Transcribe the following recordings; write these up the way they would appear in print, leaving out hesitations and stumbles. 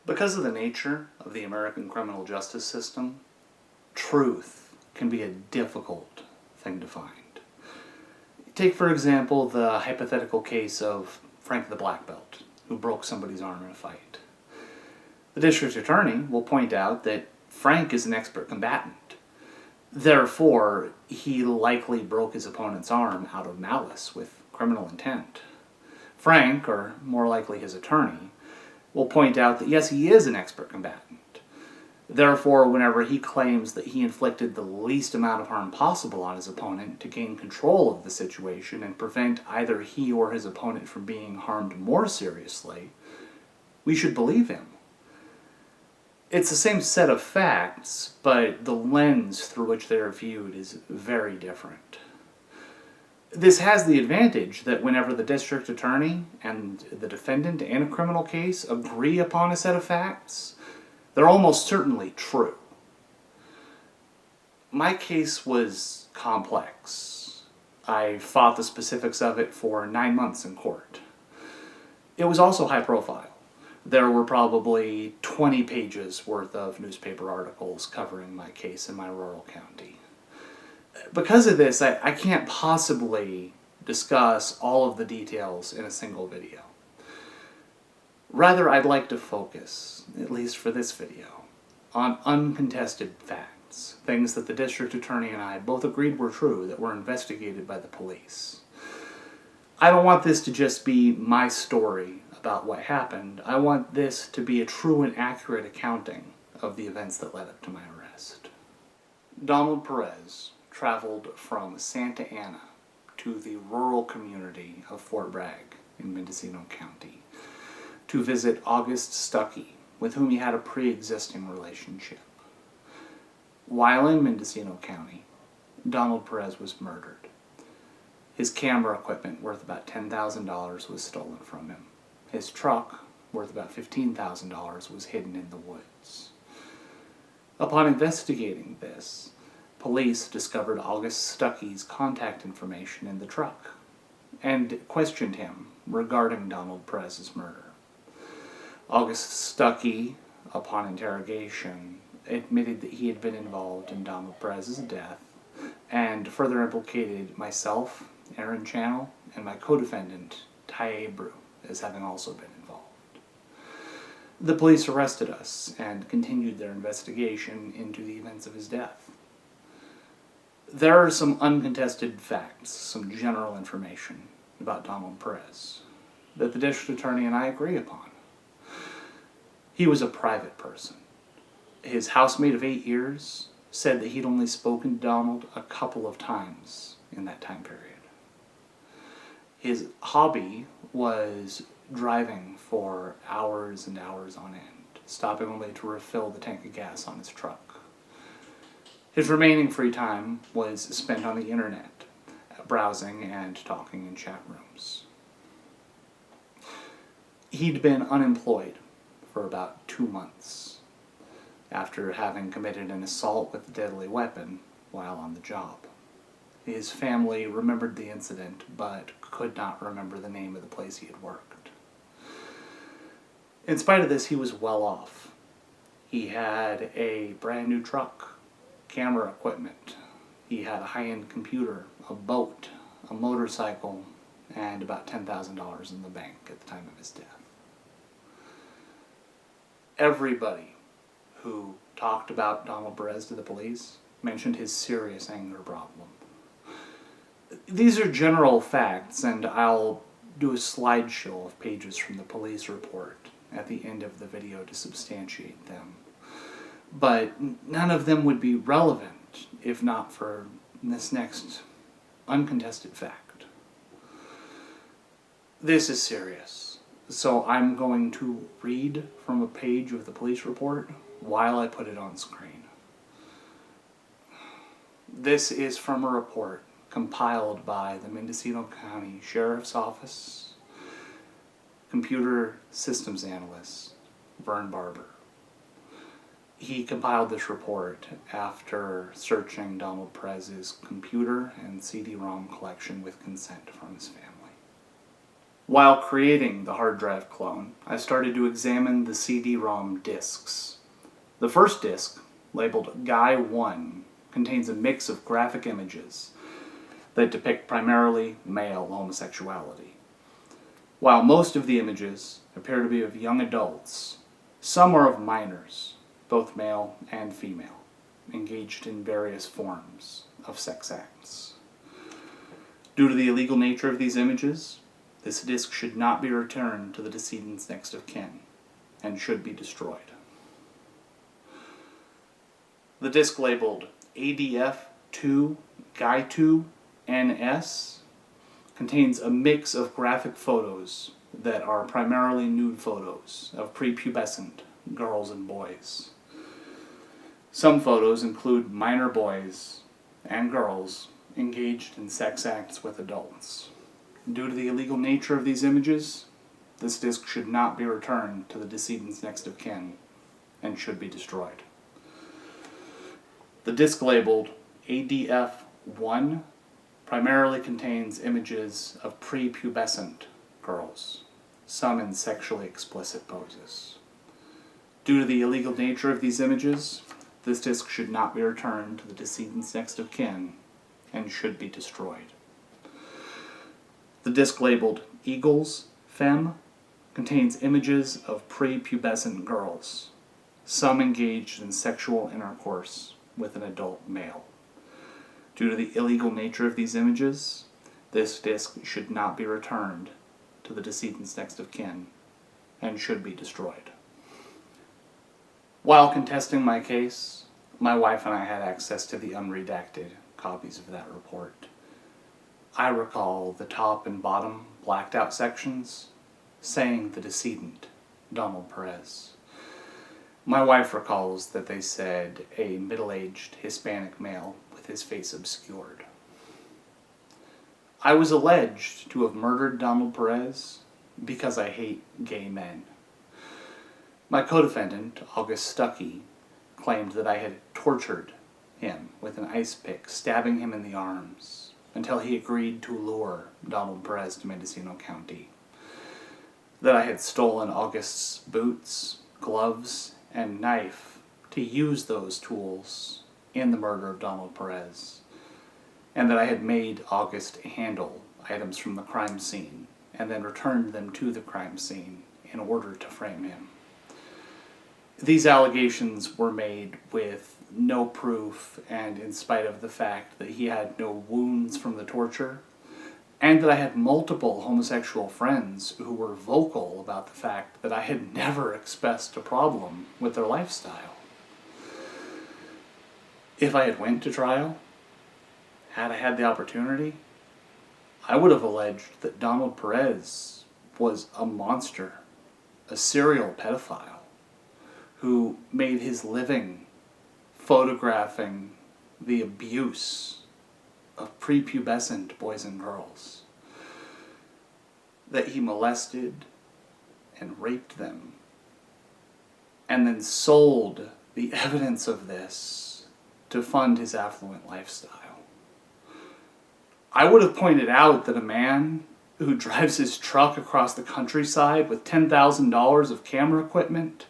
Because of the nature of the American criminal justice system, truth can be a difficult thing to find. Take, for example, the hypothetical case of Frank the Black Belt, who broke somebody's arm in a fight. The district attorney will point out that Frank is an expert combatant. Therefore, he likely broke his opponent's arm out of malice with criminal intent. Frank, or more likely his attorney, will point out that yes, he is an expert combatant. Therefore, whenever he claims that he inflicted the least amount of harm possible on his opponent to gain control of the situation and prevent either he or his opponent from being harmed more seriously, we should believe him. It's the same set of facts, but the lens through which they are viewed is very different. This has the advantage that whenever the district attorney and the defendant in a criminal case agree upon a set of facts, they're almost certainly true. My case was complex. I fought the specifics of it for 9 months in court. It was also high profile. There were probably 20 pages worth of newspaper articles covering my case in my rural county. Because of this, I can't possibly discuss all of the details in a single video. Rather, I'd like to focus, at least for this video, on uncontested facts, things that the district attorney and I both agreed were true that were investigated by the police. I don't want this to just be my story about what happened. I want this to be a true and accurate accounting of the events that led up to my arrest. Donald Perez traveled from Santa Ana to the rural community of Fort Bragg in Mendocino County to visit August Stuckey, with whom he had a pre-existing relationship. While in Mendocino County, Donald Perez was murdered. His camera equipment, worth about $10,000, was stolen from him. His truck, worth about $15,000, was hidden in the woods. Upon investigating this, police discovered August Stuckey's contact information in the truck and questioned him regarding Donald Perez's murder. August Stuckey, upon interrogation, admitted that he had been involved in Donald Perez's death and further implicated myself, Aaron Channel, and my co-defendant, Ty Abreu, as having also been involved. The police arrested us and continued their investigation into the events of his death. There are some uncontested facts, some general information about Donald Perez that the district attorney and I agree upon. He was a private person. His housemate of 8 years said that he'd only spoken to Donald a couple of times in that time period. His hobby was driving for hours and hours on end, stopping only to refill the tank of gas on his truck. His remaining free time was spent on the internet, browsing and talking in chat rooms. He'd been unemployed for about 2 months after having committed an assault with a deadly weapon while on the job. His family remembered the incident but could not remember the name of the place he had worked. In spite of this, he was well off. He had a brand new truck, camera equipment. He had a high-end computer, a boat, a motorcycle, and about $10,000 in the bank at the time of his death. Everybody who talked about Donald Perez to the police mentioned his serious anger problem. These are general facts, and I'll do a slideshow of pages from the police report at the end of the video to substantiate them. But none of them would be relevant if not for this next uncontested fact. This is serious, so I'm going to read from a page of the police report while I put it on screen. This is from a report compiled by the Mendocino County Sheriff's Office, computer systems analyst, Vern Barber. He compiled this report after searching Donald Perez's computer and CD-ROM collection with consent from his family. While creating the hard drive clone, I started to examine the CD-ROM discs. The first disc, labeled Guy 1, contains a mix of graphic images that depict primarily male homosexuality. While most of the images appear to be of young adults, some are of minors, both male and female, engaged in various forms of sex acts. Due to the illegal nature of these images, this disc should not be returned to the decedent's next of kin and should be destroyed. The disc labeled ADF2 Guy 2 NS contains a mix of graphic photos that are primarily nude photos of prepubescent girls and boys. Some photos include minor boys and girls engaged in sex acts with adults. Due to the illegal nature of these images, this disc should not be returned to the decedent's next of kin and should be destroyed. The disc labeled ADF1 primarily contains images of prepubescent girls, some in sexually explicit poses. Due to the illegal nature of these images, this disc should not be returned to the decedent's next of kin and should be destroyed. The disc labeled Eagles Femme contains images of prepubescent girls, some engaged in sexual intercourse with an adult male. Due to the illegal nature of these images, this disc should not be returned to the decedent's next of kin and should be destroyed. While contesting my case, my wife and I had access to the unredacted copies of that report. I recall the top and bottom blacked out sections saying the decedent, Donald Perez. My wife recalls that they said a middle-aged Hispanic male with his face obscured. I was alleged to have murdered Donald Perez because I hate gay men. My co-defendant, August Stuckey, claimed that I had tortured him with an ice pick, stabbing him in the arms, until he agreed to lure Donald Perez to Mendocino County. That I had stolen August's boots, gloves, and knife to use those tools in the murder of Donald Perez, and that I had made August handle items from the crime scene and then returned them to the crime scene in order to frame him. These allegations were made with no proof and in spite of the fact that he had no wounds from the torture, and that I had multiple homosexual friends who were vocal about the fact that I had never expressed a problem with their lifestyle. If I had went to trial, had I had the opportunity, I would have alleged that Donald Perez was a monster, a serial pedophile, who made his living photographing the abuse of prepubescent boys and girls, that he molested and raped them, and then sold the evidence of this to fund his affluent lifestyle. I would have pointed out that a man who drives his truck across the countryside with $10,000 of camera equipment,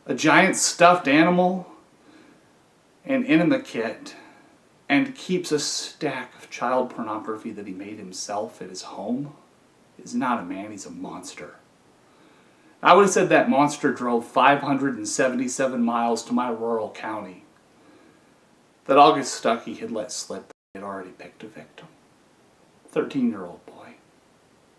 a giant stuffed animal, an enema kit, and keeps a stack of child pornography that he made himself at his home is not a man, he's a monster. I would have said that monster drove 577 miles to my rural county. That August Stuckey had let slip that he had already picked a victim. 13-year-old boy.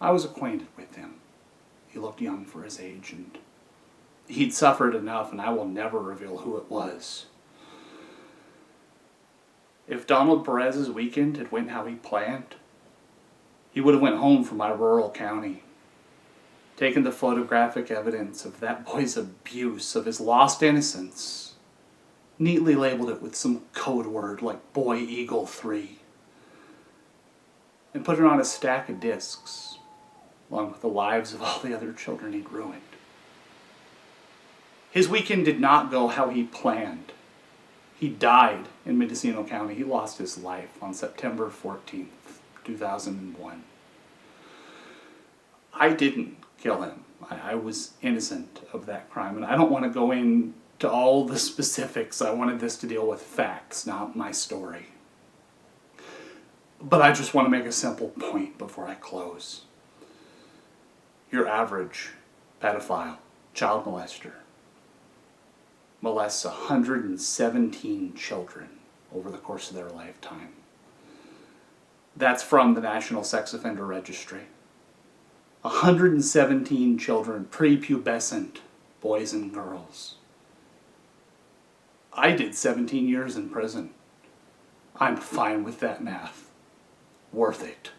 I was acquainted with him. He looked young for his age, and he'd suffered enough, and I will never reveal who it was. If Donald Perez's weekend had went how he planned, he would have went home from my rural county, taken the photographic evidence of that boy's abuse of his lost innocence, neatly labeled it with some code word like Boy Eagle 3, and put it on a stack of discs, along with the lives of all the other children he'd ruined. His weekend did not go how he planned. He died in Mendocino County. He lost his life on September 14th, 2001. I didn't kill him. I was innocent of that crime, and I don't want to go into all the specifics. I wanted this to deal with facts, not my story. But I just want to make a simple point before I close. Your average pedophile, child molester, molests 117 children over the course of their lifetime. That's from the National Sex Offender Registry. 117 children, prepubescent boys and girls. I did 17 years in prison. I'm fine with that math. Worth it.